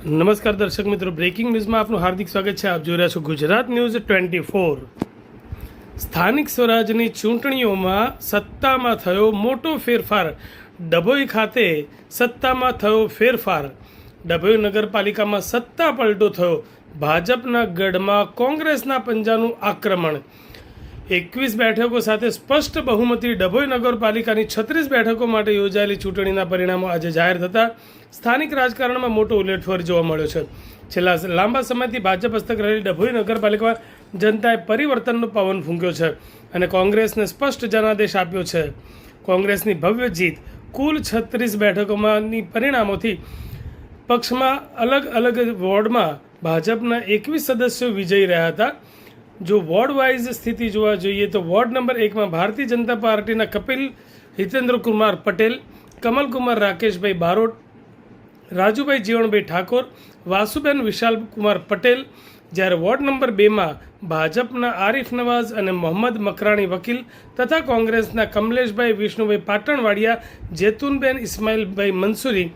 નમસ્કાર દર્શક મિત્રો, બ્રેકિંગ ન્યૂઝમાં આપનું હાર્દિક સ્વાગત છે. આપ જોઈ રહ્યા છો ગુજરાત ન્યૂઝ 24. સ્થાનિક સ્વરાજની ચૂંટણીઓમાં સત્તામાં થયો મોટો ફેરફાર. ડભોઈ ખાતે સત્તામાં થયો ફેરફાર. ડભોઈ નગરપાલિકામાં સત્તા પલટો થયો. ભાજપના ગઢમાં કોંગ્રેસના પંજાનું આક્રમણ. 21 બેઠકો સાથે સ્પષ્ટ બહુમતી. ડભોઈ નગરપાલિકાની 36 બેઠકો માટે યોજાયેલી ચૂંટણીના પરિણામો આજે જાહેર થતાં સ્થાનિક રાજકારણમાં મોટો ઉલટફેર જોવા મળ્યો છે. છેલ્લા લાંબા સમયથી ભાજપ હસ્તક રહેલી ડભોઈ નગરપાલિકામાં જનતાએ પરિવર્તનનો પવન ફૂંક્યો છે અને કોંગ્રેસને સ્પષ્ટ જનાદેશ આપ્યો છે. કોંગ્રેસની ભવ્ય જીત. કુલ 36 બેઠકોમાંની પરિણામોથી પક્ષમાં અલગ અલગ વોર્ડમાં ભાજપના 21 સદસ્યો વિજયી રહ્યા હતા. જો વોર્ડ વાઇઝ સ્થિતિ જોવા જોઈએ તો વોર્ડ નંબર 1માં ભારતીય જનતા પાર્ટીના કપિલ હિતેન્દ્રકુમાર પટેલ, કમલકુમાર રાકેશભાઈ બારોટ, રાજુભાઈ જીવણભાઈ ઠાકોર, વાસુબેન વિશાલકુમાર પટેલ. જ્યારે વોર્ડ નંબર 2માં ભાજપના આરિફ નવાઝ અને મોહમ્મદ મકરાણી વકીલ તથા કોંગ્રેસના કમલેશભાઈ વિષ્ણુભાઈ પાટણવાડિયા, જેતુનબેન ઇસ્માઇલભાઈ મંસૂરી,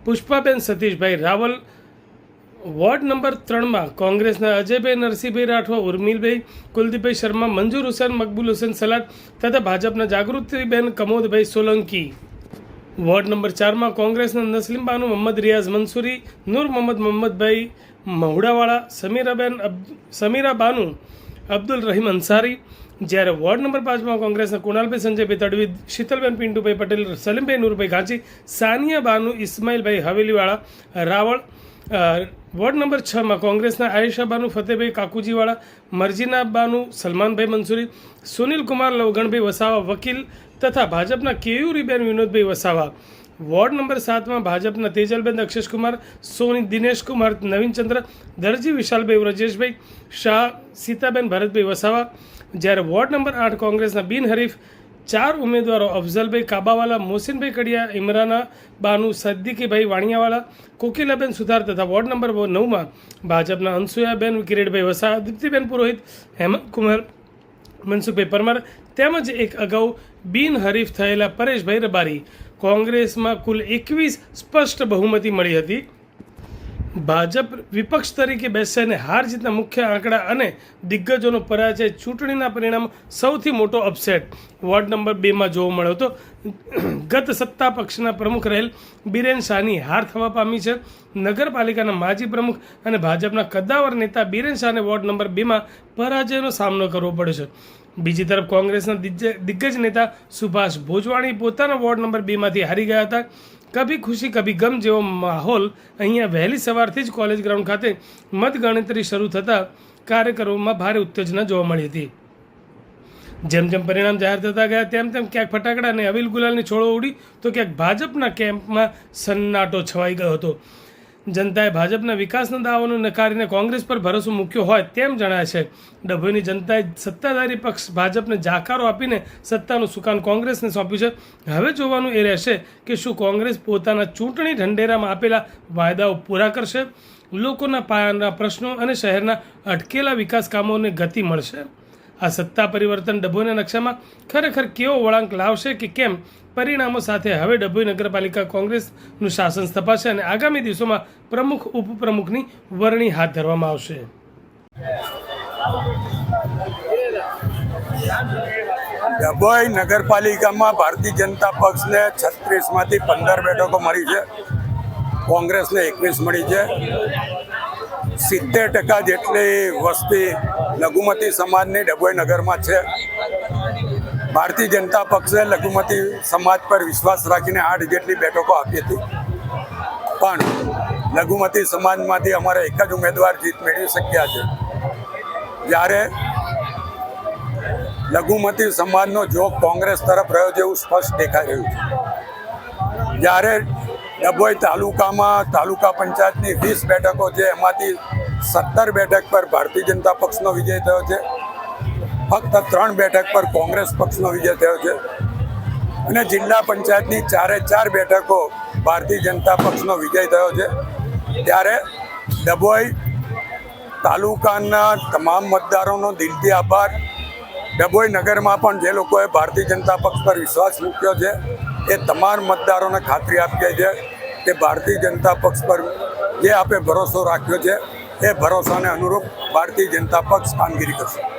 પુષ્પાબેન સતીશભાઈ રાવલ. વોર્ડ નંબર 3માં કોંગ્રેસના અજયભાઈ નરસિંહભાઈ રાઠવા, ઉર્મિલભાઈ, કુલદીપભાઈ શર્મા, મંજૂર હુસેન, મકબૂલ હુસેન સલાટ તથા ભાજપના જાગૃતિબેન કમોદભાઈ સોલંકી. વોર્ડ નંબર 4માં કોંગ્રેસના નસલીમ બાનુ, મોહમ્મદ રિયાઝ મંસૂરી, નૂર મોહમ્મદભાઈ મહુડાવાળા, સમીરા બાનુ, અબ્દુલ રહીમ અંસારી. જ્યારે વોર્ડ નંબર 5માં કોંગ્રેસના કુણાલભાઈ સંજયભાઈ તડવી, શીતલબેન પિન્ટુભાઈ પટેલ, સલીમભાઈ નૂરભાઈ ઘાંચી, સાનિયા બાનુ, ઇસ્માઇલભાઈ હવેલીવાળા રાવળ. વોર્ડ નંબર 6માં કોંગ્રેસના આયેશા બાનુ, ફતેહભાઈ કાકુજીવાળા, મરજીના બાનુ, સલમાનભાઈ મંસૂરી, સુનિલ કુમાર લવગણભાઈ વસાવા વકીલ તથા ભાજપના કેયુરીબેન વિનોદભાઈ વસાવા. વોર્ડ નંબર 7માં ભાજપના તેજલબેન દક્ષેશકુમાર, સોની દિનેશકુમાર, નવીનચંદ્ર દરજી, વિશાલભાઈ વ્રજેશભાઈ શાહ, સીતાબેન ભરતભાઈ વસાવા. જ્યારે વોર્ડ નંબર 8 કોંગ્રેસના બિનહરીફ 4 ઉમેદવારો અફઝલભાઈ કાબાવાલા, મોહસિનભાઈ કડિયા, ઇમરાના બાનુ, સદ્દીકીભાઈ વાણિયાવાલા, કોકિલાબેન સુથાર તથા વોર્ડ નંબર 9માં ભાજપના અનસુયાબેન, કિરીટભાઈ વસાવા, દીપ્તિબેન પુરોહિત, હેમંતકુમાર, મનસુખભાઈ પરમાર તેમજ એક અગાઉ બિનહરીફ થયેલા પરેશભાઈ રબારી. કોંગ્રેસમાં કુલ 21 સ્પષ્ટ બહુમતી મળી હતી. ભાજપ વિપક્ષ તરીકે બેસીને હાર જીતના મુખ્ય આંકડા અને દિગ્ગજોનો પરાજય. ચૂંટણીના પરિણામ સૌથી મોટો અપસેટ વોર્ડ નંબર 2માં જોવા મળ્યો હતો. ગત સત્તા પક્ષના પ્રમુખ રહેલ બિરેન શાહની હાર થવા પામી છે. નગરપાલિકાના માજી પ્રમુખ અને ભાજપના કદ્દાવર નેતા બિરેન શાહને વોર્ડ નંબર 2માં પરાજયનો સામનો કરવો પડ્યો છે. બીજી તરફ કોંગ્રેસના દિગ્ગજ નેતા સુભાષ ભોજવાણી પોતાના વોર્ડ નંબર 2માંથી હારી ગયા હતા. કભી ખુશી કભી ગમ જેવો માહોલ અહીંયા વહેલી સવારથી જ કોલેજ ગ્રાઉન્ડ ખાતે મતગણતરી શરૂ થતાં કાર્યકરોમાં ભારે ઉત્તેજના જોવા મળી હતી. જેમ જેમ પરિણામ જાહેર થતા ગયા તેમ તેમ ક્યાંક ફટાકડા અને અવિલ ગુલાલની છોડો ઉડી તો ક્યાંક ભાજપના કેમ્પમાં સન્નાટો છવાઈ ગયો હતો. જનતાએ ભાજપના વિકાસના દાવાને નકારીને કોંગ્રેસ પર ભરોસો મૂક્યો હોય તેમ જણાય છે. ડભોઈની જનતાએ સત્તાધારી પક્ષ ભાજપને જાકારો આપીને સત્તાનું સુકાન કોંગ્રેસને સોંપ્યું છે. હવે જોવાનું એ રહેશે કે શું કોંગ્રેસ પોતાના ચૂંટણી ઢંઢેરામાં આપેલા વાયદાઓ પૂરા કરશે, લોકોના પાયાના પ્રશ્નો અને શહેરના અટકેલા વિકાસ કામોને ગતિ મળશે. આ સત્તા પરિવર્તન ડભોઈના નકશામાં ખરેખર કેવો વળાંક લાવશે કે કેમ, પરિણામો સાથે હવે ડભોઈ નગરપાલિકા કોંગ્રેસનું શાસન સ્થપાશે અને આગામી દિવસોમાં પ્રમુખ ઉપપ્રમુખની વરણી હાથ ધરવામાં આવશે. ડભોઈ નગરપાલિકામાં ભારતીય જનતા પક્ષને 36માંથી 15 બેઠકો મળી છે, કોંગ્રેસને 21 મળી છે. 70% જેટલી વસ્તી લઘુમતી સમાજની ડભોઈ નગરમાં છે. ભારતીય જનતા પક્ષે લઘુમતી સમાજ પર વિશ્વાસ રાખીને 8 જેટલી બેઠકો આપી હતી, પણ લઘુમતી સમાજમાંથી અમારા એક જ ઉમેદવાર જીત મેળવી શક્યા છે. જ્યારે લઘુમતી સમાજનો જોગ કોંગ્રેસ તરફ રહ્યો છે એવું સ્પષ્ટ દેખાઈ રહ્યું છે. જ્યારે ડભોઈ તાલુકામાં તાલુકા પંચાયતની 20 બેઠકો છે, એમાંથી 17 બેઠક પર ભારતીય જનતા પક્ષનો વિજય થયો છે. ફક્ત 3 બેઠક પર કોંગ્રેસ પક્ષનો વિજય થયો છે અને જિલ્લા પંચાયતની 4 બેઠકો ભારતીય જનતા પક્ષનો વિજય થયો છે. ત્યારે ડભોઈ તાલુકાના તમામ મતદારોનો દિલથી આભાર. ડભોઈ નગરમાં પણ જે લોકોએ ભારતીય જનતા પક્ષ પર વિશ્વાસ મૂક્યો છે એ તમામ મતદારોને ખાતરી આપીએ છે કે ભારતીય જનતા પક્ષ પર જે આપે ભરોસો રાખ્યો છે એ ભરોસાને અનુરૂપ ભારતીય જનતા પક્ષ કામગીરી કરશે.